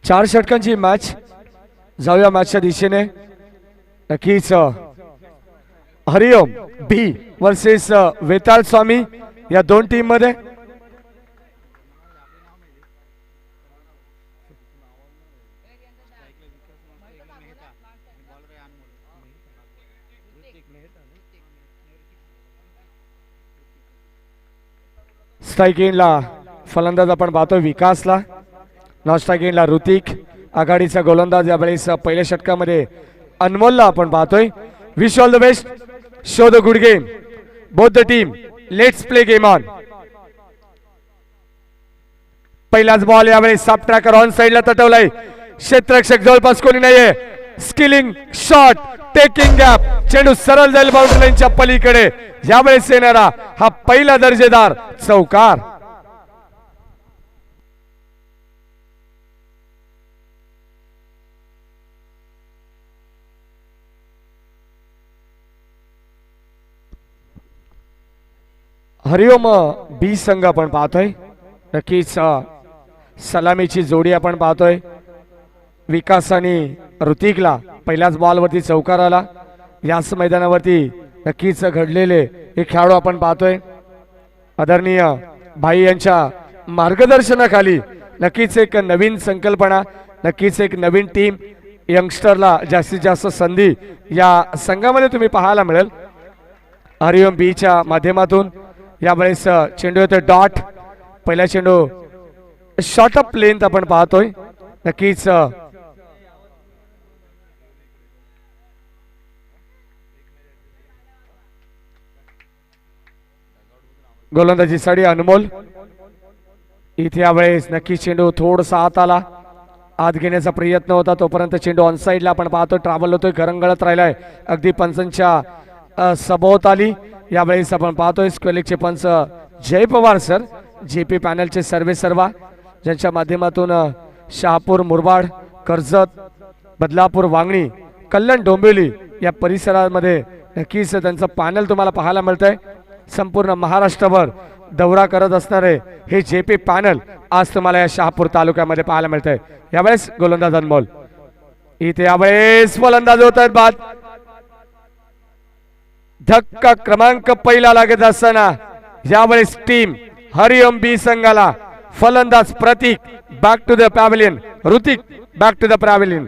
4 षटकांची match. जाऊया मॅचच्या दिशेने. नक्कीच हरिओम बी वर्सेस वेताळ स्वामी या दोन टीम मध्ये. स्ट्राइक एंडला फलंदाज आपण पाहतोय विकासला. नॉन स्ट्राइक एंडला ऋतिक. आघाडीचा गोलंदाज यावेळेस पहिल्या षटकामध्ये अनमोलला आपण पाहतोय. Wish all the best. Show the good game both the team. Let's play game on. पहिलाच बॉल यावेळेस साफ ट्रॅकर ऑन साइडला तटवलाय. क्षेत्ररक्षक जवळपास कोणी नाहीये. Skilling shot taking gap. चेंडू सरळ जाईल बाउंड्री लाईनच्या पलीकडे. यावेळेस येणारा हा पहिला दर्जेदार चौकार. हरिओम बी संघ आपण पाहतोय. नक्कीच सलामीची जोडी आपण पाहतोय. विकास आणि ऋतिकला पहिल्याच बॉलवरती चौकार आला. याच मैदानावरती नक्कीच घडलेले हे खेळाडू आपण पाहतोय. आदरणीय भाई यांच्या मार्गदर्शनाखाली नक्कीच एक नवीन संकल्पना, नक्कीच एक नवीन टीम. यंगस्टरला जास्तीत जास्त संधी या संघामध्ये तुम्ही पाहायला मिळेल. हरिओम बीच्या माध्यमातून यावेळेस चेंडू येतोय डॉट. पहिला चेंडू शॉर्ट अप लेंथ आपण पाहतोय. नक्कीच गोलंदाजी साठी अनमोल. इथे यावेळेस नक्कीच चेंडू थोडासा आत आला. आत घेण्याचा प्रयत्न होता तोपर्यंत चेंडू ऑन साइडला आपण पाहतोय. ट्रॅव्हल होतोय, घरंगळत राहिलाय अगदी पंचांच्या सभोवताली. यावेळेस आपण पाहतोय स्क्वेलिकचे पंच जय पवार सर, जेपी पॅनलचे सर्वे सर्वा, ज्यांच्या माध्यमातून शहापूर, मुरबाड, कर्जत, बदलापूर, वांगणी, कल्याण, डोंबिवली या परिसरामध्ये नक्कीच त्यांचं पॅनल तुम्हाला पाहायला मिळतंय. संपूर्ण महाराष्ट्रभर दौरा करत असणारे हे जेपी पॅनल आज तुम्हाला या शहापूर तालुक्यामध्ये पाहायला मिळतंय. यावेळेस गोलंदाज अनमोल. इथे यावेळेस फलंदाज होत आहेत बाद. धक्का क्रमांक पहिला लागत असताना यावेळेस टीम हरिओम बी संघाला फलंदाज Prateek back to the pavilion. Hrithik back to the pavilion.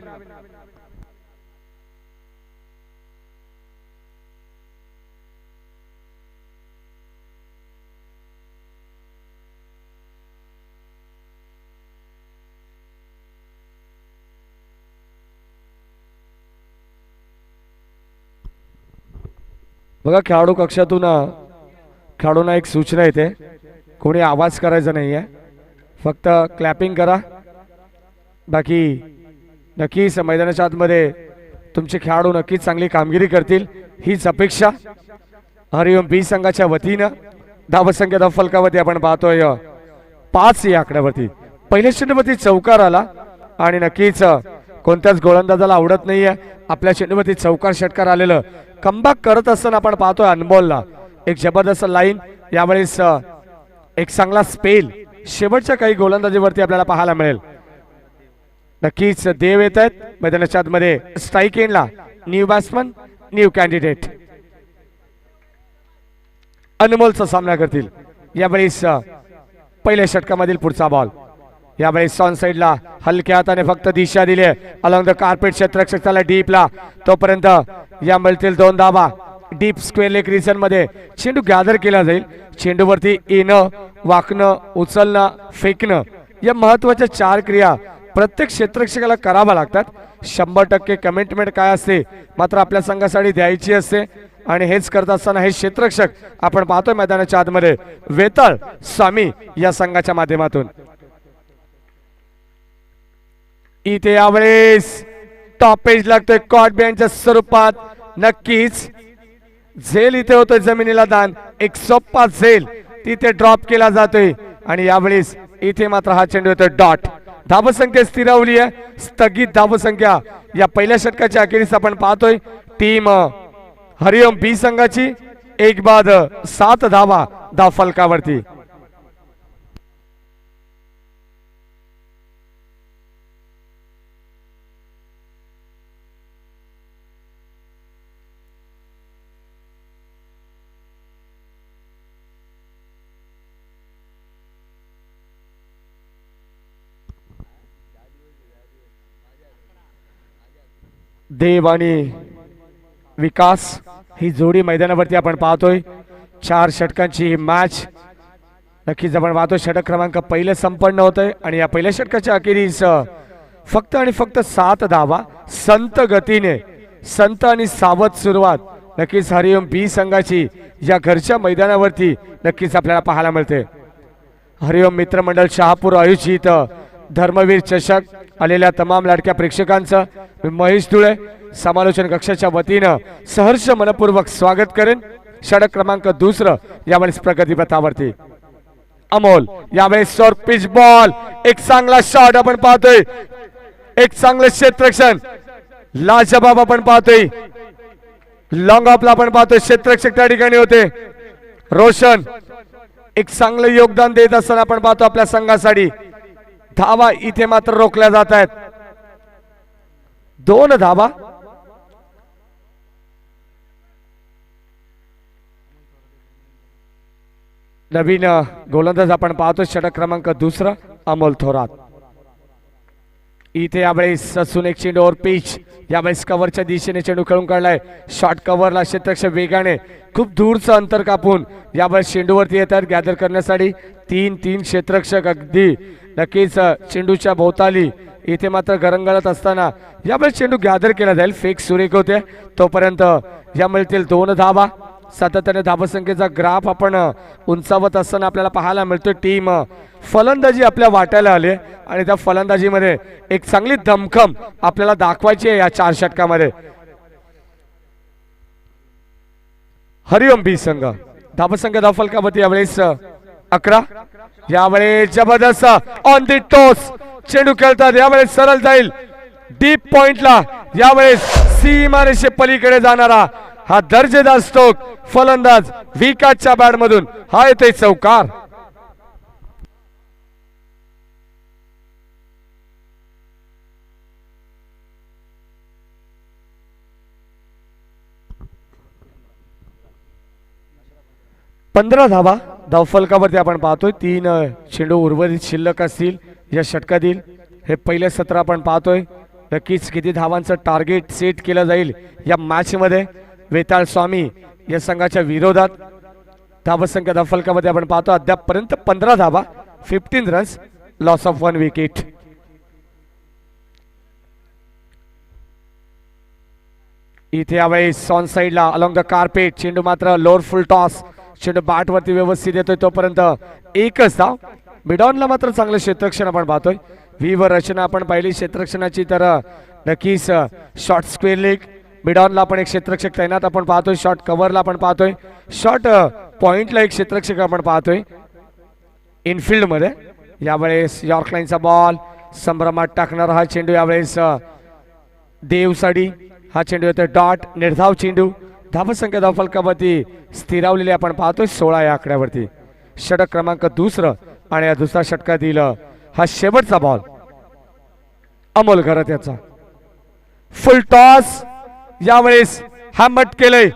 बघा खेळाडू कक्षातून खेळाडूंना एक सूचना येते, कोणी आवाज करायचा नाहीये, फक्त क्लॅपिंग करा. बाकी नक्कीच मैदानाच्या आतमध्ये तुमचे खेळाडू नक्कीच चांगली कामगिरी करतील हीच अपेक्षा हरिओम बी संघाच्या वतीनं. धावसंख्या फलकावरती आपण पाहतोय 5 या आकड्यावरती. पहिल्या चेंडूवरती चौकार आला आणि नक्कीच कोणत्याच गोलंदाजाला आवडत नाहीये आपल्या चेंडूवरती चौकार षटकार आलेलं. कमबॅक करत असताना आपण पाहतोय अनमोलला एक जबरदस्त लाईन. यावेळेस एक चांगला स्पेल शेवटच्या काही गोलंदाजीवरती आपल्याला पाहायला मिळेल. नक्कीच देव येत आहेत मैदानाच्या आतमध्ये. स्ट्राइक एंडला न्यू बॅट्समन, न्यू कॅन्डिडेट अनमोलचा सामना करतील. यावेळेस पहिल्या षटकामधील पुढचा बॉल. यावेळेस ऑन साइडला हलक्या हाताने फक्त दिशा दिली अलॉंग द कार्पेट. क्षेत्ररक्षक त्याला डीपला. तोपर्यंत या मिळतील 2 धावा. डीप स्क्वेअर लेग रिजन मध्ये चेंडू गॅदर केला जाईल. चेंडूवरती येणं, वाकणं, उचलणं, फेकणं या महत्वाच्या 4 क्रिया प्रत्येक क्षेत्ररक्षकाला कराव्या लागतात. 100% कमिटमेंट काय असते मात्र आपल्या संघासाठी द्यायची असते आणि हेच करत असताना हे क्षेत्ररक्षक आपण पाहतोय मैदानाच्या आतमध्ये वेताळ स्वामी या संघाच्या माध्यमातून. इथे यावेळेस टॉपेज लागतोय कॉट बँडच्या स्वरूपात. नक्कीच झेल इथे होतोय जमिनीला दान. एक सोपा झेल तिथे ड्रॉप केला जातोय आणि यावेळेस इथे मात्र हा चेंडू येतोय डॉट. धावसंख्या स्थिरावली आहे. स्थगित धावसंख्या या पहिल्या षटकाच्या अखेरीस आपण पाहतोय टीम हरिओम बी संघाची 1 बाद 7 धावा धाव फलकावरती. देव आणि विकास ही जोडी मैदानावरती आपण पाहतोय. 4 षटकांची ही मॅच नक्कीच आपण पाहतो. षटक क्रमांक पहिले संपन्न होतंय आणि या पहिल्या षटकाच्या अखेरीस फक्त आणि फक्त 7 धावा संत गतीने, संत आणि सावध सुरुवात नक्कीच हरिओम बी संघाची या घरच्या मैदानावरती नक्कीच आपल्याला पाहायला मिळते. हरिओम मित्रमंडळ शहापूर आयोजित धर्मवीर चषक आलेल्या तमाम लाडक्या प्रेक्षकांचं मी महेश धुळे समालोचन कक्षाच्या वतीनं सहर्ष मनपूर्वक स्वागत करेन. षटक क्रमांक 2 यावेळेस प्रगतीपथावरती अमोल, यावेळेस शॉर्ट पिच बॉल, एक चांगला शॉट आपण पाहतोय, एक चांगलं क्षेत्ररक्षण लाजबाब आपण पाहतोय. लॉंग ऑफला आपण पाहतोय क्षेत्ररक्षक त्या ठिकाणी होते. रोशन एक चांगलं योगदान देत असताना आपण पाहतो आपल्या संघासाठी. धावा इथे मात्र रोखल्या जात आहेत. 2 धावा. नवीन गोलंदाज आपण पाहतो षटक क्रमांक 2 अमोल थोरात. इथे यावेळेस ससून एक चेंडूवर पिच, यावेळेस कव्हरच्या दिशेने चेंडू खेळून काढलाय. शॉर्ट कव्हरला क्षेत्ररक्षक वेगाने खूप दूरचं अंतर कापून यावेळेस चेंडूवरती येतात गॅदर करण्यासाठी. 3 क्षेत्ररक्षक अगदी नक्कीच चेंडूच्या भोवताली इथे मात्र गरंगळत असताना यावेळेस चेंडू गॅदर केला जाईल. फेक सुरेख होते तोपर्यंत या मिळतील 2 धावा. सातत्याने धावसंख्येचा ग्राफ आपण उंचावत असताना आपल्याला पाहायला मिळतो. टीम फलंदाजी आपल्या वाट्याला आली आणि त्या फलंदाजीमध्ये एक चांगली दमखम आपल्याला दाखवायची आहे या 4 षटकामध्ये. हरिओम बी संघ धावसंख्या धावफलकावरती यावेळेस 11. यावेळेस जबरदस्त ऑन दी टॉस चेंडू खेळतात. यावेळेस सरळ जाईल डीप पॉइंटला. यावेळेस सीमारेषे पलीकडे जाणारा हा दर्जेदार स्ट्रोक फलंदाज विकासच्या बॅट मधून हा येतोय चौकार. पंधरा धावा धावफलकावरती आपण पाहतोय. 3 चेंडू उर्वरित शिल्लक असतील या षटकातील. हे पहिले सत्र आपण पाहतोय. नक्कीच किती धावांचं टार्गेट सेट केलं जाईल या मॅच मध्ये वेताळ स्वामी या संघाच्या विरोधात. धावसंख्या धावफलकामध्ये आपण पाहतो अद्यापपर्यंत 15 धावा, 15 रन्स, लॉस ऑफ 1 विकेट. इथे यावेळेस ऑन साइडला अलॉंग द कार्पेट चेंडू मात्र लोअर फुल टॉस. चेंडू बॅट वरती व्यवस्थित येतोय तोपर्यंत एकच धाव. मिडॉनला मात्र चांगलं क्षेत्ररक्षण आपण पाहतोय. व्हीवर रचना आपण पाहिली क्षेत्ररक्षणाची तर नक्कीच शॉर्ट स्क्वेअर लेग. मिडॉनला आपण एक क्षेत्ररक्षक तैनात आपण पाहतोय. शॉर्ट कव्हरला आपण पाहतोय. शॉर्ट पॉइंटला एक क्षेत्ररक्षक आपण पाहतोय इनफिल्ड मध्ये. यावेळेस यॉर्क लाईनचा बॉल संभ्रमात टाकणारा हा चेंडू यावेळेस देवसाठी हा चेंडू येतोय डॉट. निर्धाव चेंडू. धावसंख्या धावफलकावरती स्थिरावलेली आपण पाहतोय 16 या आकड्यावरती. षटक क्रमांक 2 आणि या दुसऱ्या षटकातील हा शेवटचा बॉल अमोल घरात याचा फुल टॉस. यावेळेस हॅमट केलंय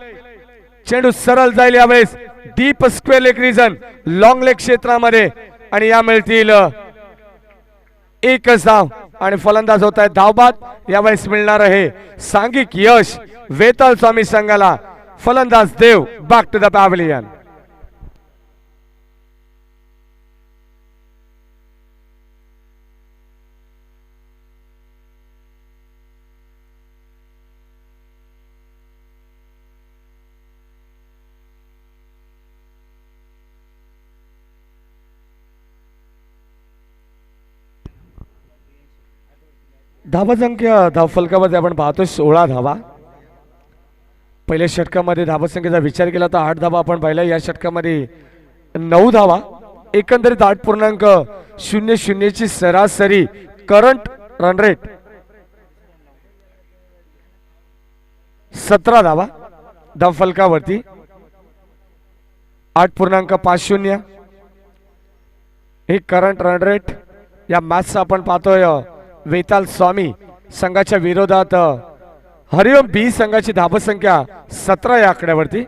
चेंडू सरळ जाईल. यावेळेस deep square leg region long leg क्षेत्रामध्ये आणि या मिळतील एकच धाव आणि फलंदाज होत आहे धावबाद. यावेळेस मिळणार आहे सांघिक यश वेताळ स्वामी संघाला. फलंदाज देव बॅक टू द पॅव्हलियन. धावसंख्या धावफलकामध्ये आपण पाहतोय 16 धावा. पहिल्या षटकामध्ये धावसंख्येचा विचार केला तर 8 धावा आपण पाहिल्या. या षटकामध्ये 9 धावा. एकंदरीत 8.00 ची सरासरी करंट रन रेट. 17 धावा धावफलकावरती 8.50 हे करंट रन रेट. या मॅचचा आपण पाहतोय वेताल स्वामी संघाच्या विरोधात हरिओम बी संघाची धावसंख्या 17 या आकड्यावरती.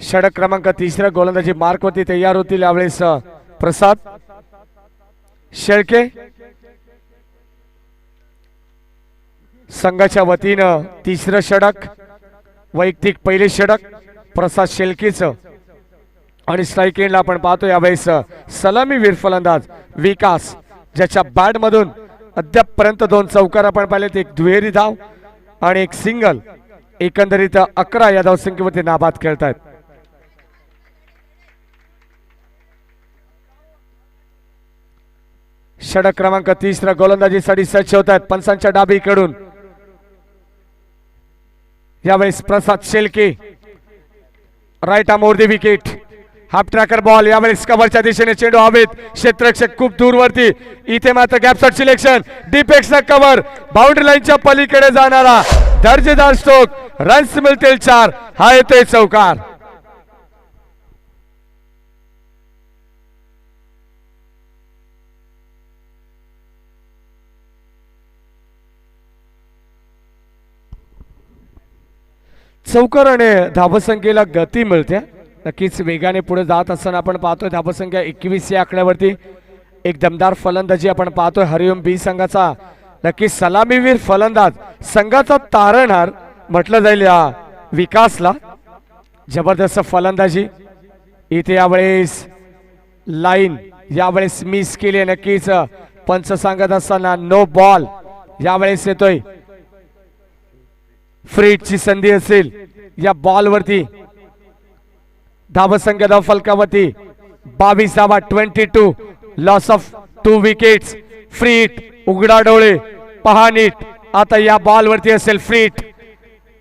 षटक क्रमांक 3 गोलंदाजी मार्क वरती तयार होतील यावेळेस प्रसाद शेळके. संघाच्या वतीनं तिसरं षटक, वैयक्तिक पहिले षटक प्रसाद शेळकेचं. आणि स्ट्राईक एंडला आपण पाहतो यावेळेस सलामीवीर फलंदाज विकास, ज्याच्या बॅट मधून अद्यापपर्यंत 2 चौकार आपण पाहिलेत, एक दुहेरी धाव आणि एक सिंगल. एकंदरीत 11 या धावसंख्येवरती नाबाद खेळतायत. षटक क्रमांक 30 गोलंदाजीसाठी सज्ज होत आहेत पंचांच्या डावीकडून. यावेळेस Prasad Shelke right arm over the wicket. Half tracker ball. यावेळेस कव्हरच्या दिशेने चेंडू हवेत. क्षेत्ररक्षक खूप दूरवरती. इथे मात्र गॅप शॉट सिलेक्शन. डीप एक्सचा कव्हर. बाउंड्री लाईनच्या पलीकडे जाणारा दर्जेदार स्ट्रोक. रन्स मिळतील 4. हा येतोय चौकार. चौकाराने धावसंख्येला गती मिळते. नक्कीच वेगाने पुढे जात असताना आपण पाहतोय धावसंख्या 21 या आकड्यावरती. एक दमदार फलंदाजी आपण पाहतोय हरिओम बी संघाचा. नक्कीच सलामीवीर फलंदाज, संघाचा तारणहार म्हटलं जाईल या विकासला. जबरदस्त फलंदाजी. इथे यावेळेस लाईन यावेळेस मिस केली. नक्कीच पंच सांगत असताना नो बॉल. यावेळेस येतोय फ्रीटची संधी असेल या बॉलवरती. धावसंख्या धाव फलकावरती 22 धावा. 22. Loss of 2 wickets. फ्रीट उघडा डोळे पहा नीट. आता या बॉलवरती असेल फ्रीट.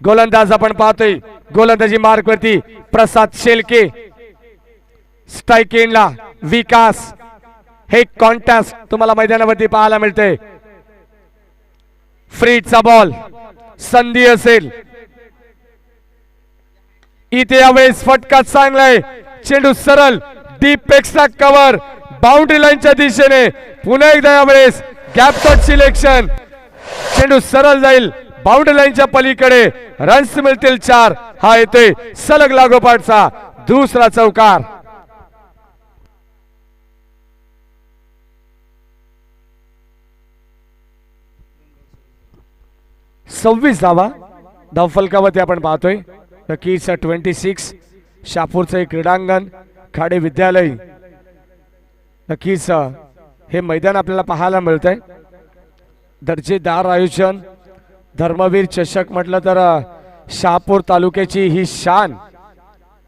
गोलंदाज आपण पाहतोय गोलंदाजी मार्क वरती प्रसाद शेळके. स्ट्राईक एंडला विकास. हे कॉन्टेस्ट तुम्हाला मैदानावरती पाहायला मिळते. फ्रीटचा बॉल. संधी असेल इथे. यावेळेस फटका चांगलाय. चेंडू सरळ डीप एक्स्ट्रा कव्हर बाउंड्री लाईनच्या दिशेने. पुन्हा एकदा यावेळेस गॅप शॉट सिलेक्शन. चेंडू सरळ जाईल बाउंड्री लाईनच्या पलीकडे. रन्स मिळतील 4. हा येतोय सलग लागोपाठचा दुसरा चौकार. सव्वीस धावा धावफलकावरती आपण पाहतोय. नक्कीच 26 शहापूरचं एक क्रीडांगण खाडे विद्यालय. नक्कीच हे मैदान आपल्याला पाहायला मिळतंय. दर्जेदार आयोजन. धर्मवीर चषक म्हटलं तर शहापूर तालुक्याची ही शान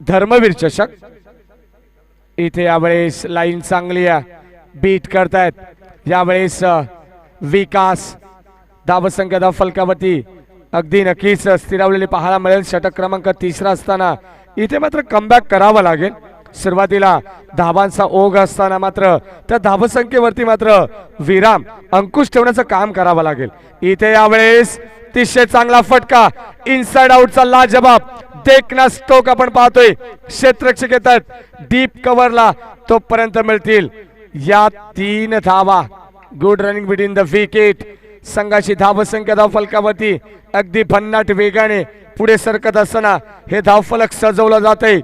धर्मवीर चषक. इथे यावेळेस लाईन चांगली बीट करतायत. यावेळेस विकास. धावसंख्या धाव फलकावरती अगदी नक्कीच स्थिरावलेली पाहायला मिळेल. षटक क्रमांक 3 असताना इथे मात्र कमबॅक करावा लागेल. सुरुवातीला धावांचा ओघ असताना मात्र त्या धावसंख्येवरती मात्र विराम अंकुश ठेवण्याचं काम करावं लागेल. इथे यावेळेस अतिशय चांगला फटका. इनसाइड आउटचा लाजवाब देखना स्ट्रोक आपण पाहतोय. क्षेत्ररक्षक येतात डीप कव्हरला. तोपर्यंत मिळतील या 3 धावा. Good running between the wicket. संघाची धावसंख्या धाव फलकावरती अगदी भन्नाट वेगाने पुढे सरकत असताना हे धावफलक सजवलं जाते.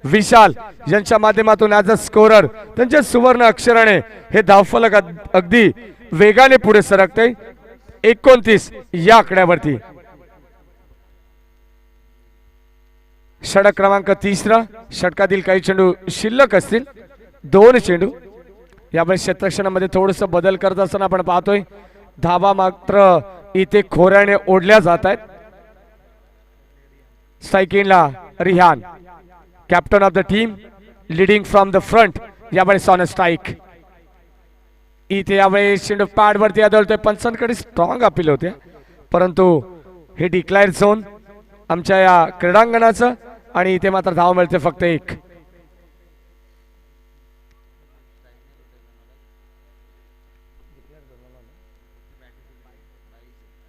विशाल यांच्या माध्यमातून ॲज अ स्कोरर त्यांच्या सुवर्ण अक्षराने हे धावफलक अगदी वेगाने पुढे सरकते. 29 या आकड्यावरती. षटक क्रमांक 3. षटकातील काही चेंडू शिल्लक असतील. 2 चेंडू. यावेळी क्षेत्ररक्षणामध्ये थोडस बदल करत असताना आपण पाहतोय धावा मात्र इथे खोऱ्याने ओढल्या जात आहेत. स्ट्राईक एंडला Rihan, captain of the team, leading from the front. यावेळेस ऑन अ स्ट्राईक. इथे यावेळेस चेंडू पॅड वरती आदळतोय. पंचांकडे स्ट्रॉंग अपील होते परंतु हे डिक्लायर झोन आमच्या या क्रीडांगणाचं आणि इथे मात्र धाव मिळते फक्त 1.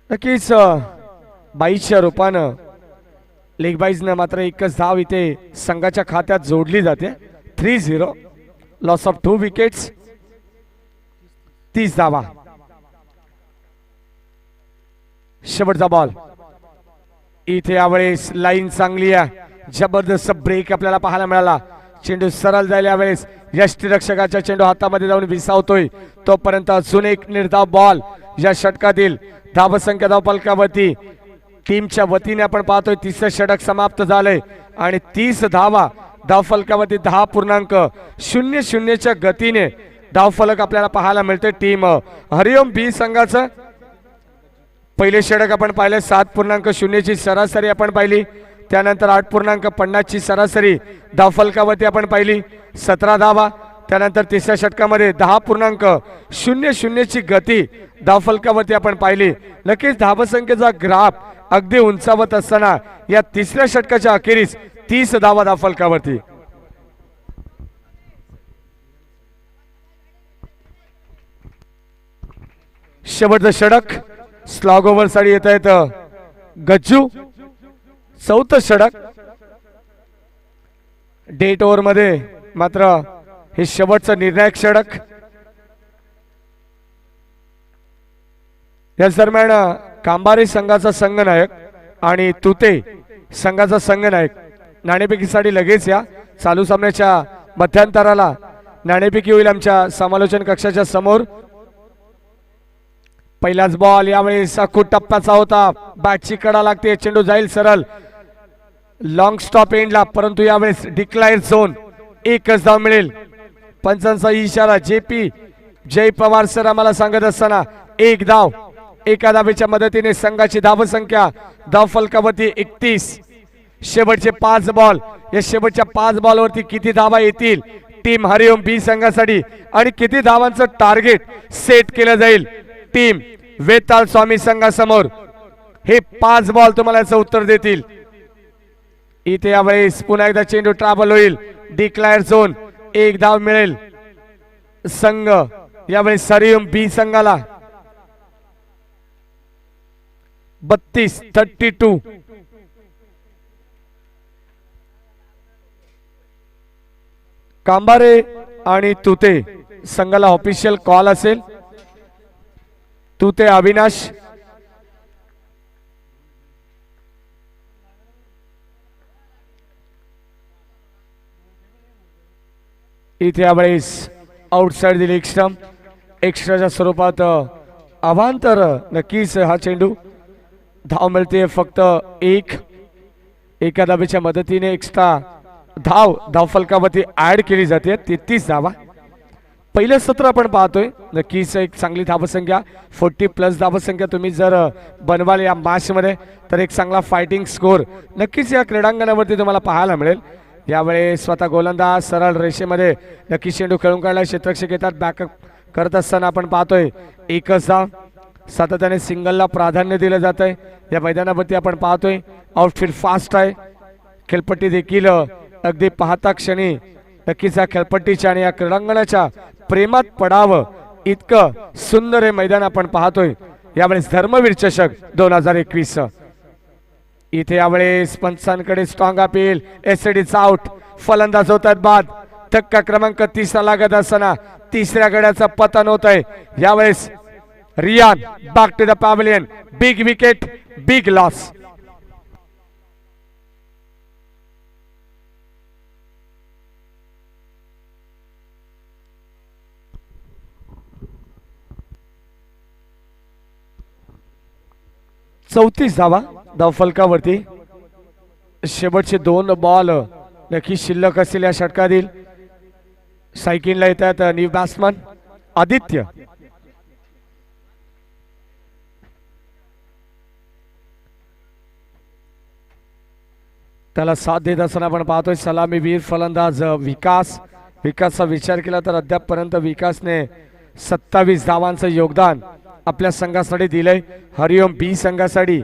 नक्कीच 22च्या रूपानं लेग बाईजनं मात्र एकच धाव इथे संघाच्या खात्यात जोडली जाते. 3-0. Loss of 2 wickets. 30 धावा. शेवटचा बॉल. इथे यावेळेस लाईन चांगली आहे. जबरदस्त ब्रेक आपल्याला पाहायला मिळाला. चेंडू सरळ जायला यावेळेस यष्टीरक्षकाच्या चेंडू हातामध्ये जाऊन विसावतोय. तोपर्यंत अजून एक निर्धाव बॉल या षटकातील धावसंख्या धावफलकावरती टीमच्या वतीने आपण पाहतोय तिसरं षटक समाप्त झालंय आणि 30 धावा धावफलकावरती 10.00 च्या गतीने धावफलक आपल्याला पाहायला मिळते. टीम हरिओम बी संघाचं पहिले षटक आपण पाहिले 7.0 ची सरासरी आपण पाहिली. त्यानंतर 8.50 ची सरासरी धावफलकावरती आपण पाहिली 17 धावा. त्यानंतर तिसऱ्या षटकामध्ये 10.00 ची गती धावफलकावरती आपण पाहिली. नक्कीच धावसंख्येचा ग्राफ अगदी उंचावत असताना या तिसऱ्या षटकाच्या अखेरीस 30 धावा धावफलकावरती. शेवटचं षटक स्लॉग ओव्हर साठी येत आहेत गज्जू. चौथं षटक डेट ओव्हर मध्ये मात्र हे शेवटचं निर्णायक षटक. या दरम्यान कांबारी संघाचा संघनायक आणि तुते संघाचा संघनायक नाणेफेकीसाठी लगेच या. चालू सामन्याच्या मध्यांतराला नाणेफेकी होईल आमच्या समालोचन कक्षाच्या समोर. पहिलाच बॉल यावेळेस अखूट टप्प्याचा होता. बॅटची कडा लागते, चेंडू जाईल सरळ लॉंग स्टॉप एंडला, परंतु यावेळेस डिक्लायर झोन. एकच धाव मिळेल. पंचांचा इशारा जेपी जय पवार सर आम्हाला सांगत असताना एक धाव. एका धावेच्या मदतीने संघाची धावसंख्या धावफलकावरती 31. शेवटचे 5 बॉल. या शेवटच्या 5 बॉलवरती किती धावा येतील टीम हरिओम बी संघासाठी आणि किती धावांचं टार्गेट सेट केलं जाईल टीम वेताळ स्वामी संघासमोर, हे 5 बॉल तुम्हाला याचं उत्तर देतील. इथे यावेळेस पुन्हा एकदा चेंडू ट्रॅव्हल होईल. डिक्लायर झोन. एक धाव मिळेल संघ यावेळेस हरिओम बी संघाला. 32-32. कांबारे आणि तुते संघाला ऑफिशियल कॉल असेल. तुते अविनाश, इथे यावेळेस आउटसाइड दिली एक्स्ट्रम. एक्स्ट्राच्या स्वरूपात अवांतर. नक्कीच हा चेंडू धाव मिळते फक्त एक. एका धावेच्या मदतीने एक्स्ट्रा धाव धावफलकावरती ऍड केली जाते. 33 धावा. पहिलं सत्र आपण पाहतोय. नक्कीच एक चांगली धावसंख्या 40+ धावसंख्या तुम्ही जर बनवाल या मॅच मध्ये तर एक चांगला फायटिंग स्कोर नक्कीच या क्रीडांगणावरती तुम्हाला पाहायला मिळेल. यावेळेस स्वतः गोलंदाज सरळ रेषेमध्ये नक्कीच चेंडू खेळून काढला. क्षेत्ररक्षक येतात बॅकअप करत असताना आपण पाहतोय एकच धाव. सातत्याने सिंगलला प्राधान्य दिलं जात आहे या मैदानावरती. आपण पाहतोय आउटफील्ड फास्ट आहे. खेळपट्टी देखील अगदी पाहता क्षणी नक्कीच या खेळपट्टीच्या आणि या क्रीडांगणाच्या प्रेमात पडावं इतकं सुंदर हे मैदान आपण पाहतोय. यावेळेस धर्मवीर चषक 2021. इथे यावेळेस पंचांकडे स्ट्रॉंग अपील. एसडीचा आउट. फलंदाज होतात बाद. धक्का क्रमांक 30 लागत असताना तिसऱ्या गड्याचं पतन होत आहे. यावेळेस Riyan back to the pavilion. Big wicket, big loss. चौतीस धावा धावफलकावरती. शेवटचे 2 बॉल नक्की शिल्लक असतील या षटकातील. सायकिनला येतात न्यू बॅट्समन आदित्य. त्याला साथ देत असताना आपण पाहतोय सलामीवीर फलंदाज विकास. विकासचा विचार केला तर अद्यापपर्यंत विकासने 27 धावांचं योगदान आपल्या संघासाठी दिलंय हरिओम बी संघासाठी.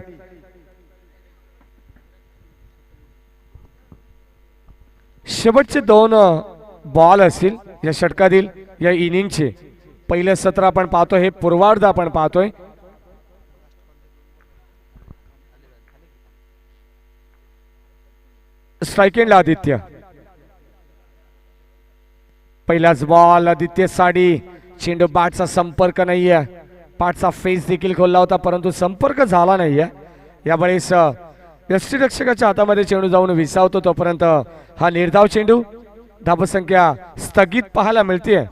शेवटचे 2 बॉल असतील या षटकातील या इनिंगचे. पहिलं सत्र आपण पाहतोय हे पूर्वार्ध आपण पाहतोय. स्ट्राइक आदित्य. पहिलाच बॉल आदित्य साडी. चेंडू बॅटचा संपर्क नाहीये. पाठचा फेस देखील खोलला होता परंतु संपर्क झाला नाहीये. यावेळेस यष्टीरक्षकाच्या हातामध्ये चेंडू जाऊन विसावतो तोपर्यंत हा निर्धाव चेंडू. धावसंख्या स्थगित पाहायला मिळते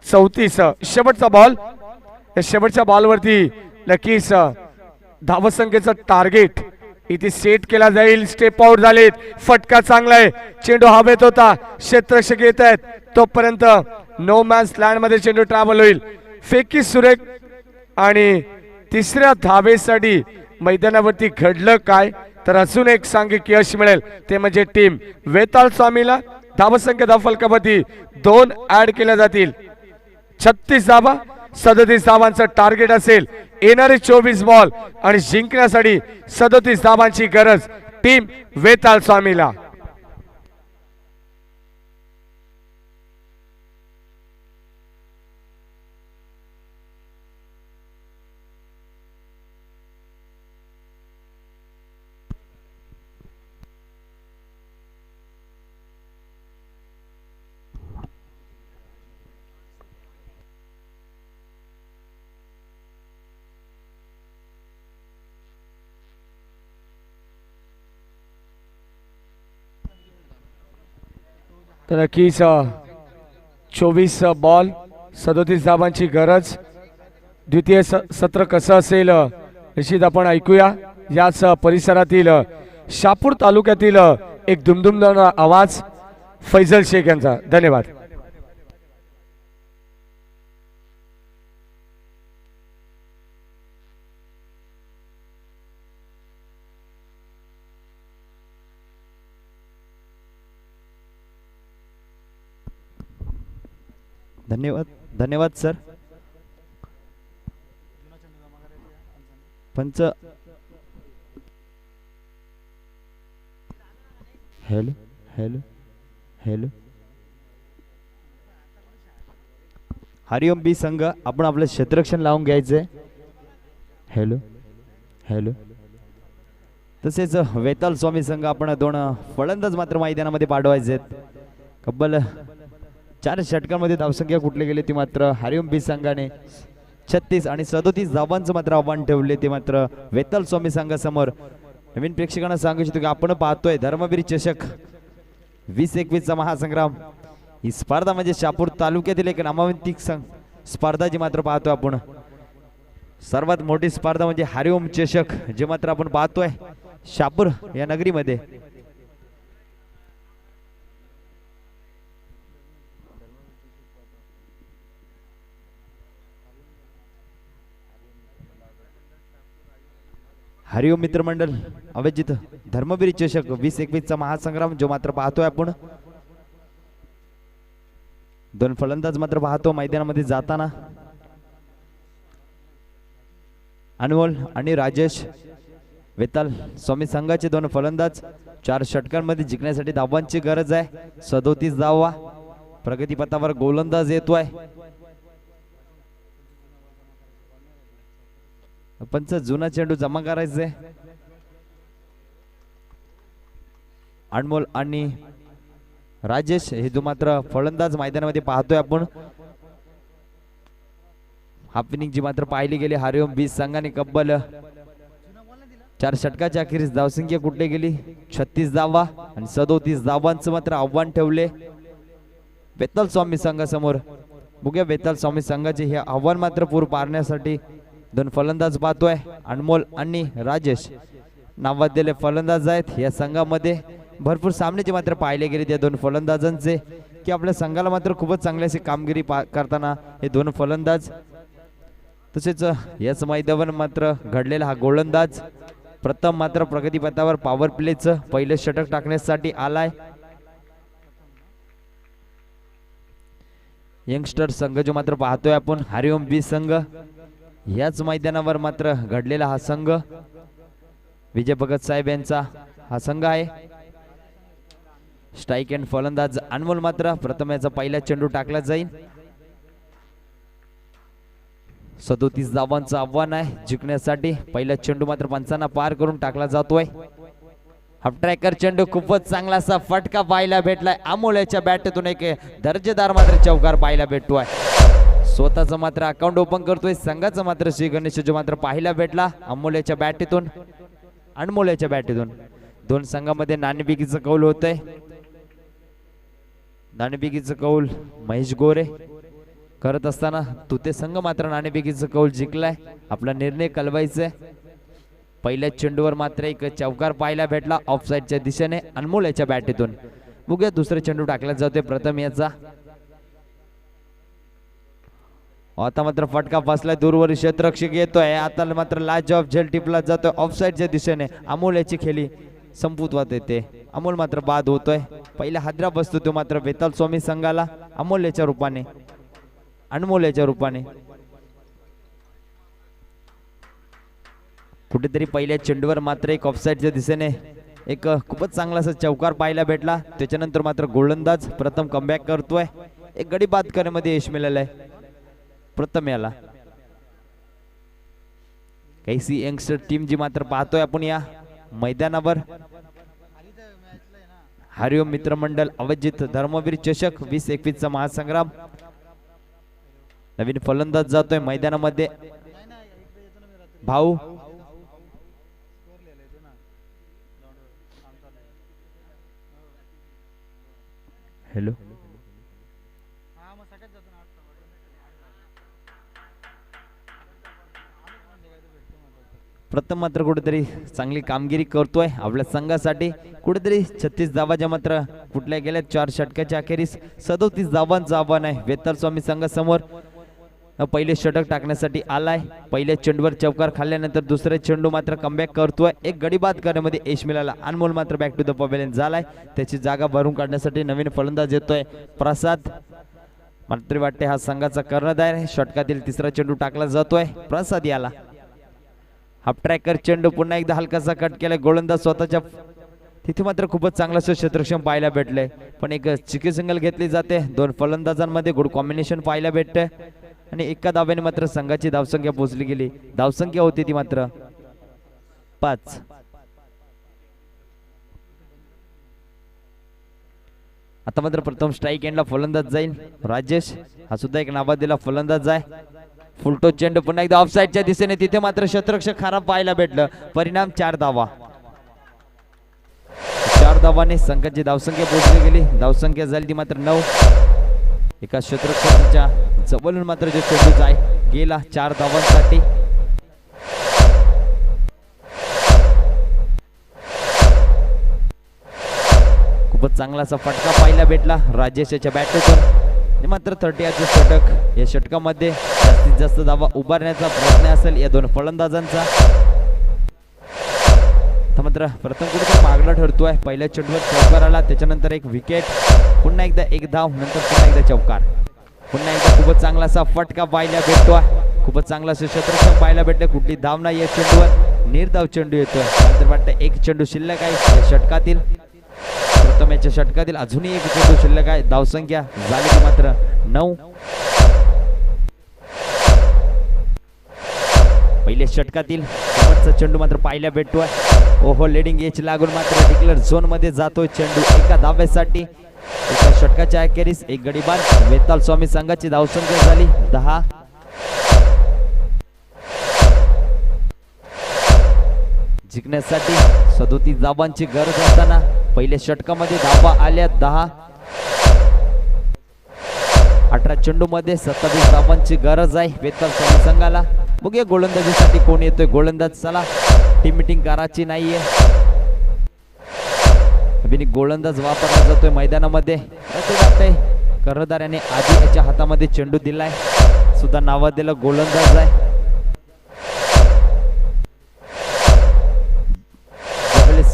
34. शेवटचा बॉल. या शेवटच्या बॉलवरती नक्कीच धावसंख्येचं टार्गेट इथे सेट केला जाईल. स्टेप आउट झालेत. फटका चांगला आहे. चेंडू हवेत होता. क्षेत्ररक्षक येत आहेत तोपर्यंत नो मॅन्स लँड मध्ये चेंडू ट्रॅव्हल होईल. फेकी सुरेख आणि तिसऱ्या धावेसाठी मैदानावरती घडलं काय तर अजून एक सांघिक यश मिळेल ते म्हणजे टीम वेताळ स्वामीला धावसंख्या धावफलकावरती 2 ऍड केल्या जातील. 36 धावा 37 धावांचं टार्गेट असेल. येणारे 24 बॉल आणि जिंकण्यासाठी 37 धावांची गरज टीम वेताळ स्वामीला. तर नक्कीच 24 बॉल 37 धावांची गरज. द्वितीय सत्र कसं असेल निश्चित आपण ऐकूया. याच परिसरातील शहापूर तालुक्यातील एक दुमदुमदार आवाज फैजल शेख यांचा. धन्यवाद. धन्यवाद. धन्यवाद सर. पंच हॅलो हॅलो हॅलो हरिओम बी संघ आपण आपलं क्षेत्ररक्षण लावून घ्यायचंय. हॅलो हॅलो तसेच वेताल स्वामी संघ आपण 2 फलंदाज मात्र मैदानामध्ये पाठवायचे आहेत. कब्बल 4 षटकांमध्ये धावसंख्या कुठले गेले ती मात्र हरिओम बी संघाने 36 आणि 37 धावांचं मात्र आव्हान ठेवले ते मात्र वेताल स्वामी संघासमोर. नवीन प्रेक्षकांना सांगू इच्छितो की आपण पाहतोय धर्मवीर चषक 2021 चा महासंग्राम. ही स्पर्धा म्हणजे शहापूर तालुक्यातील एक नामांकित स्पर्धा जी मात्र पाहतोय आपण. सर्वात मोठी स्पर्धा म्हणजे हरिओम चषक जे मात्र आपण पाहतोय शहापूर या नगरीमध्ये. हरिओम मित्रमंडळ अवजित धर्मवीर चषक 2021 चा महासंग्राम जो मात्र पाहतोय आपण. 2 फलंदाज मात्र पाहतो मैदानामध्ये जाताना. अनमोल आणि राजेश वेताल स्वामी संघाचे 2 फलंदाज. 4 षटकांमध्ये जिंकण्यासाठी धावांची गरज आहे. 37 धावा. प्रगतीपथावर गोलंदाज येतोय. पंच जुना चेंडू जमा करायचे. अनमोल आणि राजेश हे जो मात्र फलंदाज मैदानामध्ये पाहतोय आपण. हाफ इनिंग जी मात्र पाहिली गेली हरिओम बी संघाने कब्बल 4 षटकाच्या अखेरीस धावसंख्या कुठली गेली 36 धावा आणि 37 धावांचं मात्र आव्हान ठेवले वेताल स्वामी संघासमोर. बघूया वेताल स्वामी संघाचे हे आव्हान मात्र पूर्ण पारण्यासाठी 2 फलंदाज पाहतोय. अनमोल आणि राजेश नावाजलेले फलंदाज आहेत. या संघामध्ये भरपूर सामने मात्र पाहिले गेले त्या 2 फलंदाजांचे की आपल्या संघाला मात्र खूपच चांगली अशी कामगिरी करताना हे 2 फलंदाज. तसेच याच मैदानावर मात्र घडलेला हा गोलंदाज प्रथम मात्र प्रगतीपथावर पॉवर प्लेचं पहिलं षटक टाकण्यासाठी आलाय. यंगस्टर संघ जो मात्र पाहतोय आपण हरिओम बी संघ. याच मैदानावर मात्र घडलेला हा संघ विजय भगत साहेब यांचा हा संघ आहे. स्ट्राइक एंड फलंदाज अनमोल मात्र प्रथम याचा पहिला चेंडू टाकला जाईल. 37 धावांचं आव्हान आहे जिंकण्यासाठी. पहिला चेंडू मात्र पंचांना पार करून टाकला जातोय. हाफ ट्रॅकर चेंडू खूपच चांगला असा फटका पाहायला भेटलाय. अमोलच्या बॅटतून एक दर्जेदार मात्र चौकार पाहायला भेटतोय. स्वतःचं मात्र अकाउंट ओपन करतोय संघाचा मात्र श्री गणेश जो मात्र पाहायला भेटला अमोलच्या बॅटीतून अनमोलच्या बॅटीतून. 2 संघामध्ये नाणेफेकीचं कौल होतंय. नाणेफेकीचं कौल महेश गोरे करत असताना तुते संघ मात्र नाणेफेकीचं कौल जिंकलाय. आपला निर्णय कळवायचा आहे. पहिल्या चेंडूवर मात्र एक चौकार पाहायला भेटला ऑफसाईडच्या दिशेने अनमोल याच्या बॅटीतून. बघूया दुसरा चेंडू टाकला जातोय प्रथम याचा. आता मात्र फटका बसलाय, दूरवरील क्षेत्ररक्षक येतोय. आता मात्र लाजवाब झेल टिपला जातोय ऑफसाईडच्या दिशेने. अमोल याची खेळी संपुत्वात येते. अमोल मात्र बाद होतोय. पहिला हादरा बसतो तो मात्र वेताल स्वामी संघाला अमोल याच्या रूपाने, अनमोल याच्या रूपाने. कुठेतरी पहिल्या चेंडूवर मात्र एक ऑफसाईडच्या दिशेने एक खूपच चांगला असा चौकार पाहायला भेटला. त्याच्यानंतर मात्र गोलंदाज प्रथम कमबॅक करतोय. एक गडी बाद करण्यामध्ये यश मिळालं आहे प्रथम याला. कैसी यंगस्टर टीम जी मात्र पाहतोय आपण या मैदानावर. हरिओम मित्रमंडळ अवजित धर्मवीर चषक 2021 चा महासंग्राम. नवीन फलंदाज जातोय मैदानामध्ये भाऊ. हॅलो, प्रथम मात्र कुठेतरी चांगली कामगिरी करतोय आपल्या संघासाठी. कुठेतरी 36 धावाच्या मात्र कुठल्या गेल्या 4 षटकाच्या अखेरीस 37 धावांचं आव्हान आहे वेताल स्वामी संघासमोर. पहिले षटक टाकण्यासाठी आलाय. पहिल्या चेंडूवर चौकार खाल्ल्यानंतर दुसऱ्या चेंडू मात्र कमबॅक करतोय. एक गडी बाद करण्यामध्ये यश मिळाला. अनमोल मात्र बॅक टू द पवेलियन झालाय. त्याची जागा भरून काढण्यासाठी नवीन फलंदाज येतोय प्रसाद. मात्र वाटते हा संघाचा कर्णधार आहे. षटकातील तिसरा चेंडू टाकला जातोय प्रसाद याला. हाफ ट्रॅकर चेंडू पुन्हा एकदा हलकासा कट केलाय. गोलंदाज स्वतःच्या तिथे मात्र खूपच चांगलं असं क्षेत्ररक्षण पाहायला भेटलंय. पण एक चिकी सिंगल घेतली जाते. दोन फलंदाजांमध्ये गुड कॉम्बिनेशन पाहायला भेटते आणि एका धाव्याने मात्र संघाची धावसंख्या पोहोचली गेली. धावसंख्या होती ती मात्र 5. आता मात्र प्रथम स्ट्राईक एंडला फलंदाज जाईल राजेश. हा सुद्धा एक नावाजलेला फलंदाज आहे. फुलटो चेंडू पुन्हा एकदा ऑफसाईडच्या दिशेने. तिथे मात्र क्षेत्ररक्षक खराब पाहायला भेटलं. परिणाम 4 धावा. 4 धावाने संघाची धावसंख्या पोहोचली गेली. धावसंख्या झाली ती मात्र 9. एका क्षेत्ररक्षकाच्या जवळून मात्र जो चेंडू जाय गेला 4 धावांसाठी. खूपच चांगला असा फटका पाहायला भेटला राजेश याच्या बॅटमॅन. मात्र 30 षटक या षटकामध्ये जास्तीत जास्त धावा उभारण्याचा प्रयत्न असेल या दोन फलंदाजांचा. मात्र प्रथम कुठे मागला ठरतोय. पहिल्या चेंडूवर चौकार आला, त्याच्यानंतर एक विकेट, पुन्हा एकदा एक धाव, नंतर पुन्हा एकदा चौकार. पुन्हा एकदा खूपच चांगला असा फटका पाहायला भेटतोय. खूपच चांगला असं क्षेत्ररक्षण पाहायला भेटले. कुठली धाव नाही या चेंडूवर. निर्धाव चेंडू येतोय. नंतर वाटतं एक चेंडू शिल्लक आहे या षटकातील. प्रथम याच्या षटकातील अजूनही एक चेंडू शिल्लक आहे. धावसंख्या झाली ती मात्र 9. पहिल्या षटकातील शेवटचा चेंडू मात्र पाहायला भेटतोय. ओहो, लेडिंग एच लागून मात्र डिक्लेअर झोन मध्ये जातोय चेंडू एका धाव्यासाठी. एका षटकाच्या अखेरीस एक गडीबाद. वेताल स्वामी संघाची धावसंख्या झाली 10. जिंकण्यासाठी 37 धावांची गरज असताना पहिल्या षटकामध्ये धावा आल्या 10. 18 चेंडू मध्ये 27 धावांची गरज आहे वेताल स्वामी संघाला. बघूया गोलंदाजीसाठी कोण येतोय. गोलंदाज चला, टीम मीटिंग करायची नाहीये. अभिनय गोलंदाज वापरला जातोय मैदानामध्ये. कर्णधाराने आधी याच्या हातामध्ये चेंडू दिलाय. सुद्धा नावाजलेला गोलंदाज आहे.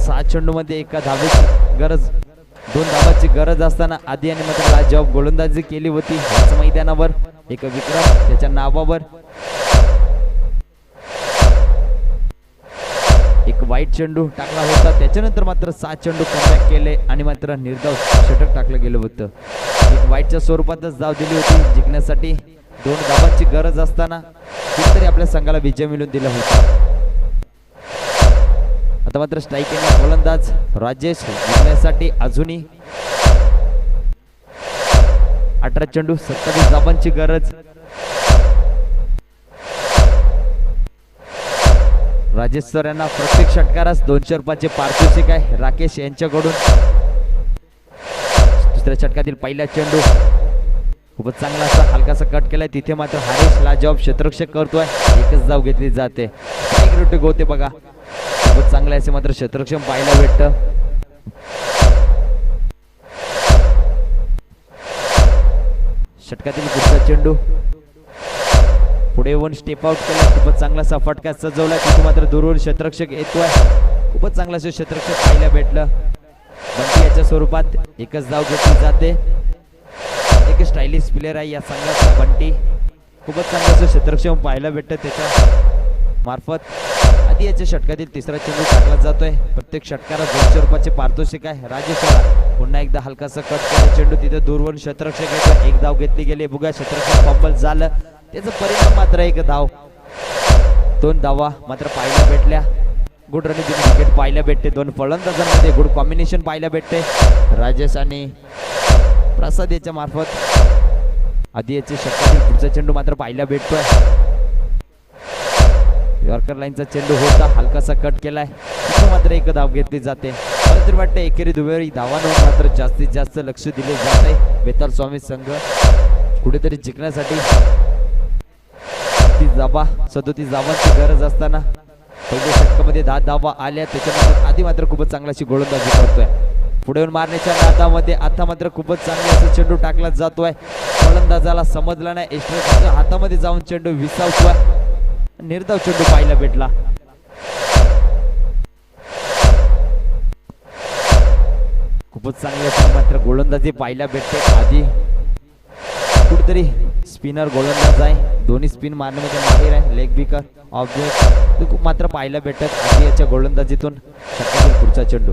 6 चेंडू मध्ये एका धावेची गरज, 2 धावाची गरज असताना आधी यांनी मात्र लाजवाब गोलंदाजी केली होती याच मैदानावर. एक विक्रम त्याच्या नावावर. एक वाईट चेंडू टाकला होता, त्याच्यानंतर मात्र 7 चेंडू कमबॅक केले आणि मात्र निर्धाव षटक टाकलं गेलं होतं. एक वाईटच्या स्वरूपातच धाव दिली होती. जिंकण्यासाठी 2 धावांची गरज असताना कुठेतरी आपल्या संघाला विजय मिळवून दिला होता. आता मात्र स्ट्राईकरला गोलंदाज राजेश. जिंकण्यासाठी अजूनही 18 चेंडू 27 धावांची गरज. राजेश सर यांना प्रत्येक षटकारास 200 रुपयाचे पारितोषिक आहे राकेश यांच्याकडून. दुसऱ्या षटकातील पहिला चेंडू खूपच चांगला असा हलकासा कट केलाय. तिथे मात्र हरेश लाजवाब क्षेत्ररक्षक करतोय. एकच धाव घेतली जाते. एक रुटीक होते बघा. खूपच चांगले असे मात्र क्षेत्ररक्षण पाहायला भेटतं. षटकातील पुढचा चेंडू पुढे येऊन स्टेप आउट केला. खूपच चांगला असा फटका सजवला. तिथे मात्र दूरवर क्षेत्ररक्षक येतोय. खूपच चांगला असं क्षेत्ररक्षक पाहायला भेटलं. बंटी याच्या स्वरूपात एकच धाव घेतली जाते. एक स्टायलिश प्लेअर आहे या संघाचा बंटी. खूपच चांगलं असं क्षेत्ररक्षण पाहायला भेटतं त्याच्या मार्फत. आधी याच्या षटकातील तिसरा चेंडू टाकला जातोय. प्रत्येक षटकाला 200 रुपयाचे पारितोषिक आहे. राजेश पुन्हा एकदा हलकासा कट केला चेंडू. तिथे दूरवरून क्षेत्ररक्षक येतो. एक धाव घेतली गेली. बघा क्षेत्ररक्षक फंबल झालं. त्याचा परिणाम मात्र एक धाव. 2 धावा मात्र पाहायला भेटल्या. गुड रनिंग विकेट पाहायला भेटते. 2 फलंदाजांमध्ये गुड कॉम्बिनेशन पाहायला भेटते. राजेश आणि प्रसाद याच्या मार्फत आधी याचे षटकातील पुढचा चेंडू मात्र पाहायला भेटतोय. यॉर्कर लाईनचा चेंडू होता. हलकासा कट केलाय. तिथे मात्र एक धाव घेतली जाते. मला तरी वाटतं एकेरी दुहेरी धावांवर मात्र जास्तीत जास्त लक्ष दिले जात आहे. बेताल स्वामी संघ कुठेतरी जिंकण्यासाठी 37 धावांची गरज असताना पहिल्या षटकामध्ये 10 धावा आल्या. त्याच्यानंतर आधी मात्र खूपच चांगला अशी गोलंदाजी करतोय. पुढे येऊन मारण्याच्या नादामध्ये आता मात्र खूपच चांगला असा चेंडू टाकला जातोय. फलंदाजाला समजला नाही. एस्ट्रेच्या हातामध्ये जाऊन चेंडू विसावतोय. निर्धाव चेंडू पाहायला भेटला. खूपच चांगली अशी मात्र गोलंदाजी पाहायला भेटते. आधी कुठेतरी स्पिनर गोलंदाज आहे. दोन्ही स्पिन मारण्यामध्ये माहिर आहे. लेग बिकर ऑफ ब्रेक खूप मात्र पाहायला भेटत. आधी याच्या गोलंदाजीतून षटकातील पुढचा चेंडू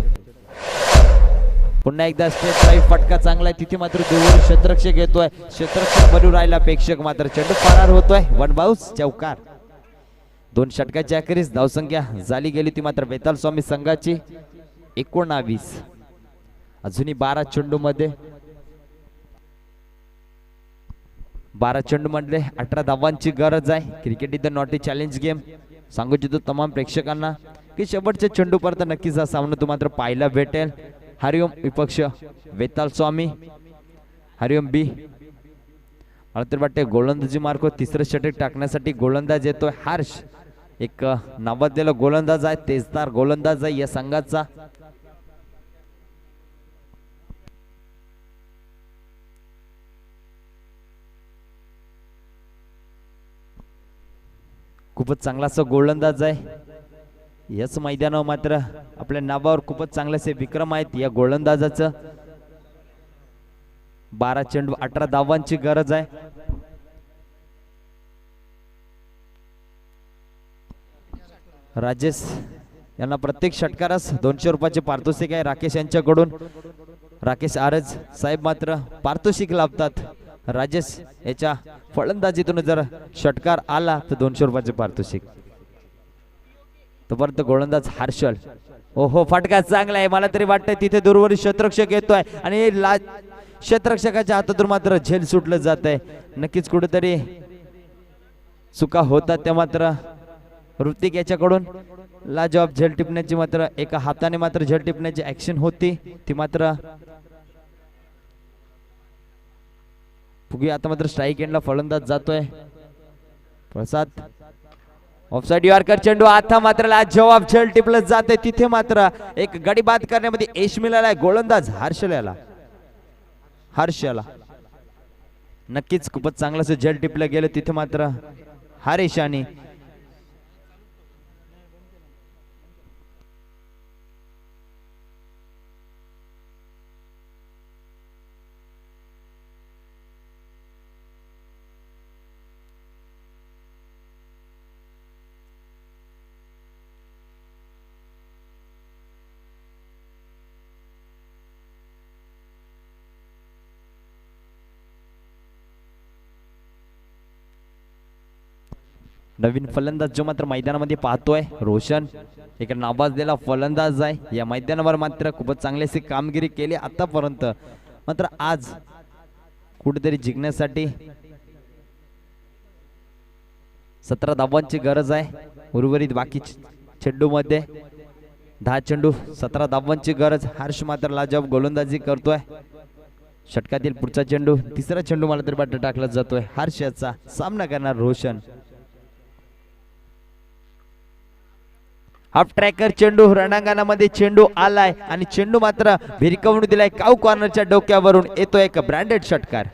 पुन्हा एकदा स्ट्रेट ड्राईव्ह फटका चांगला आहे. तिथे मात्र दूरवरून क्षेत्ररक्षक येतोय. क्षेत्ररक्षक बनून राहिला. प्रेक्षक मात्र चेंडू फरार होतोय. 1 बाउन्स चौकार. 2 षटकाच्या अखेरीस धावसंख्या झाली गेली ती मात्र बेताल स्वामी संघाची 19. अजूनही 12 चेंडू मध्ये 12 चेंडू मधले 18 धावांची गरज आहे. Cricket is the not a challenge game. सांगू इच्छितो तमाम प्रेक्षकांना की शेवटच्या चेंडू पर्यंत नक्कीच हा सामना तुम्हाला पाहायला भेटेल. हरिओम विपक्ष बेताल स्वामी. हरिओम बी. मला तर वाटते गोलंदाजी मार्ग तिसरं षटक टाकण्यासाठी गोलंदाज येतोय हर्ष. एक नावाजलेला गोलंदाज आहे. तेजदार गोलंदाज आहे या संघाचा. खूपच चांगला असा गोलंदाज आहे. याच मैदानावर मात्र आपल्या नावावर खूपच चांगलेसे विक्रम आहेत या गोलंदाजाचं. 12 चेंडू 18 धावांची गरज आहे. राजेश यांना प्रत्येक षटकारास 200 रुपयाचे पारितोषिक आहे राकेश यांच्याकडून. राकेश आरज साहेब मात्र पारितोषिक लाभतात. राजेश याच्या फलंदाजीतून जर षटकार आला तर 200 रुपयाचे पारितोषिक. तोपर्यंत गोलंदाज हर्षल. ओहो फटका चांगला आहे. मला तरी वाटतंय तिथे दूरवरील क्षेत्ररक्षक येतोय आणि क्षेत्ररक्षकाच्या हातातून मात्र झेल सुटलं जात आहे. नक्कीच कुठेतरी चुका होतात त्या मात्र ऋतिक याच्याकडून लाजवाब झेल टिपण्याची मात्र एका हाताने मात्र झेल टिपण्याची ऍक्शन होती ती मात्र पुगी. आता मात्र स्ट्राईक एंडला फलंदाज जातोय प्रसाद. ऑफसाइड यॉर्कर चेंडू. आता मात्र लाजवाब झेल टिपलं जाते. तिथे मात्र एक गडी बाद करण्यामध्ये यश मिळालाय गोलंदाज हर्षला. नक्कीच खूपच चांगलं असं झेल टिपलं गेलं तिथे मात्र हरीश आणि नवीन फलंदाज जो मात्र मैदानामध्ये पाहतोय रोशन. एक नावाजलेला फलंदाज आहे. या मैदानावर मात्र खूपच चांगली अशी कामगिरी केली आतापर्यंत. मात्र आज कुठेतरी जिंकण्यासाठी 17 धावांची गरज आहे. उर्वरित बाकी चेंडू मध्ये 10 चेंडू 17 धावांची गरज. हर्ष मात्र लाजवाब गोलंदाजी करतोय. षटकातील पुढचा चेंडू तिसरा चेंडू मला तरी वाटतं टाकला जातोय. हर्ष याचा सामना करणार रोशन. हाफ ट्रॅकर चेंडू रणांगणामध्ये चेंडू आलाय आणि चेंडू मात्र भिरकवून दिलाय काऊ कॉर्नरच्या डोक्यावरून येतो एक ब्रँडेड षटकार.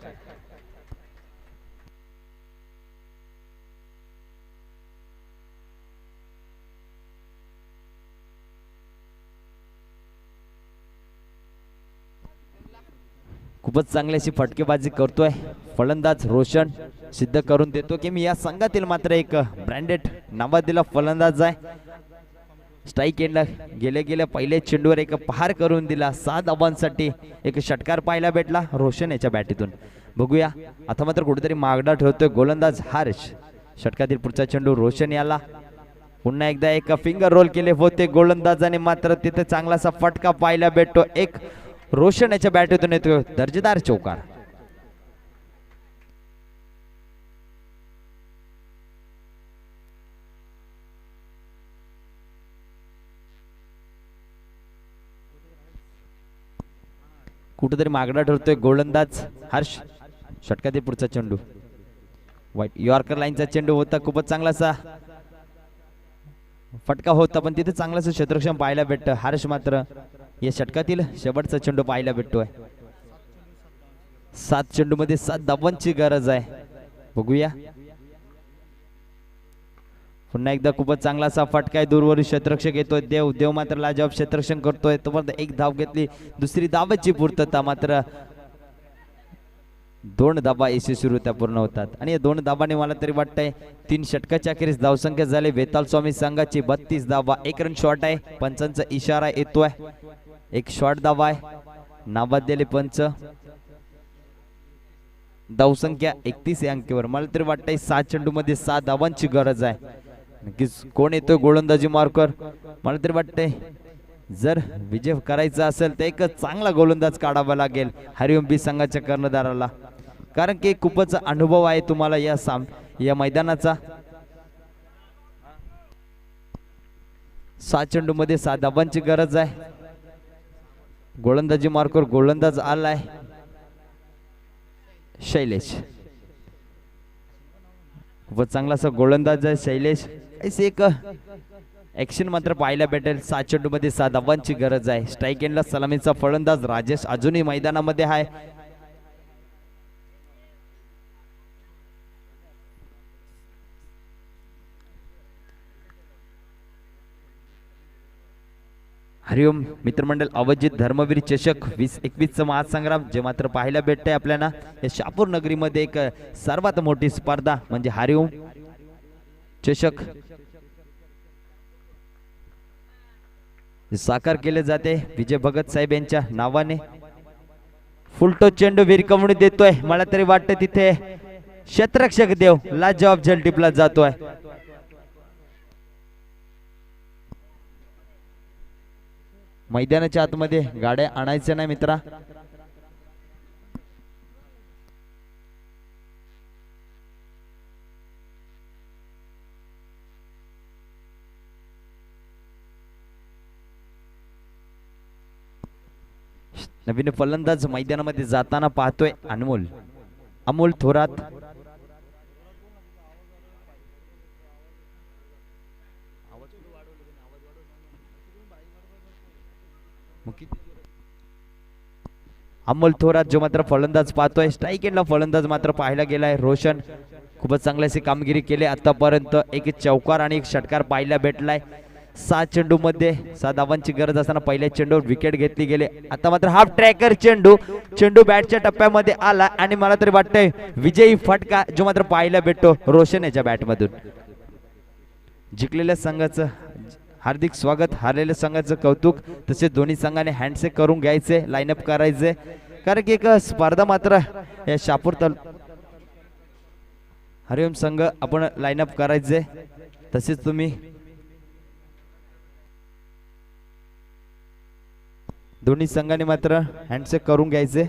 खूपच चांगली अशी फटकेबाजी करतोय फलंदाज रोशन. सिद्ध करून देतो की मी या संघातील मात्र एक ब्रँडेड नावादिला फलंदाज आहे. स्ट्राईक एंडला गेल्या पहिले चेंडूवर एक पहार करून दिला. 6 धावांसाठी एक षटकार पाहायला भेटला रोशन याच्या बॅटीतून. बघूया आता मात्र कुठेतरी मागडा ठेवतोय गोलंदाज हर्ष. षटकातील पुढचा चेंडू रोशन याला. पुन्हा एकदा एक फिंगर रोल केले होते गोलंदाजाने मात्र तिथे चांगलासा फटका पाहायला भेटतो. एक रोशन याच्या बॅटीतून येतो दर्जेदार चौकार. कुठेतरी मागडा ठरतोय गोलंदाज हर्ष. षटकातील पुढचा चेंडू वाईट यॉर्कर लाईनचा चेंडू होता. खूपच चांगलासा फटका होता पण तिथे चांगलासा क्षेत्ररक्षण पाहायला भेटतं. हर्ष मात्र या षटकातील शेवटचा चेंडू पाहायला भेटतोय. 7 चेंडू मध्ये 7 धावांची गरज आहे. बघूया पुन्हा एकदा खूपच चांगलासा फटका आहे. दूरवरील क्षेत्ररक्षक येतोय देव मात्र लाजवाब क्षेत्ररक्षण करतोय. तोपर्यंत एक धाव घेतली. दुसरी धावाची पूर्तता मात्र 2 धावा यशस्वीरित्या पूर्ण होतात आणि या 2 धावांनी मला तरी वाटतंय 3 षटकाच्या अखेरीस धावसंख्या झाली वेताल स्वामी संघाची 32 धावा. 1 रन शॉट आहे. पंचांचा इशारा येतोय. एक शॉट धावा आहे. नाबाद पंच. धावसंख्या 31 या अंकीवर. मला तरी वाटतंय 7 चेंडू मध्ये 7 धावांची गरज आहे. नक्कीच कोण येतोय गोलंदाजी मार्कर. मला तरी वाटतंय जर विजय करायचा असेल तर एक चांगला गोलंदाज काढावा लागेल हरिओम बी संघाच्या कर्णधाराला. कारण की खूपच अनुभव आहे तुम्हाला या मैदानाचा. 7 चेंडू मध्ये 7 धावांची गरज आहे. गोलंदाजी मार्कर गोलंदाज आलाय शैलेश. खूपच चांगला असा गोलंदाज आहे शैलेश. एक ऍक्शन मात्र पाहायला भेटेल. 7 चेंडू मध्ये 7 धावांची गरज आहे. स्ट्राईक एंडला सलामीचा फलंदाज राजेश अजूनही मैदानामध्ये आहे. हरिओम मित्रमंडळ अवजित धर्मवीर चषक 2021 महासंग्राम जे मात्र पाहायला भेटतंय आपल्याला या शापूर नगरीमध्ये. एक सर्वात मोठी स्पर्धा म्हणजे हरिओम चषक साकार केले जाते विजय भगत साहेब यांच्या नावाने. फुलटो चेंडू विरकवून देतोय. मला तरी वाटतं तिथे क्षेत्ररक्षक देव लाजवाब झेल टिपला जातोय. मैदानाच्या आतमध्ये गाड्या आणायच्या नाही मित्रा. नवीन फलंदाज मैदानामध्ये जाताना पाहतोय अमोल थोरात. अमोल थोरात जो मात्र फलंदाज पाहतोय. स्ट्राईक एंडला फलंदाज मात्र पाहायला गेलाय रोशन. खूपच चांगली अशी कामगिरी केली आतापर्यंत. एक चौकार आणि एक षटकार पाहायला भेटलाय. 7 चेंडू मध्ये 7 धावांची गरज असताना पहिल्या चेंडूवर विकेट घेतली गेली. आता मात्र हाफ ट्रॅकर चेंडू बॅटच्या टप्प्यामध्ये आला आणि मला तरी वाटतंय विजयी फटका जो मात्र पाहायला भेटतो रोशन याच्या बॅटमधून. जिंकलेल्या संघाचं हार्दिक स्वागत, हारलेल्या संघाचं कौतुक. तसेच दोन्ही संघाने हँडशेक करून घ्यायचे, लाईनअप करायचे. कारण की एक स्पर्धा मात्र या शापूर हरिओम संघ आपण लाईनअप करायचे. तसेच तुम्ही दोन्ही संघाने मात्र हँडशेक करून घ्यायचे.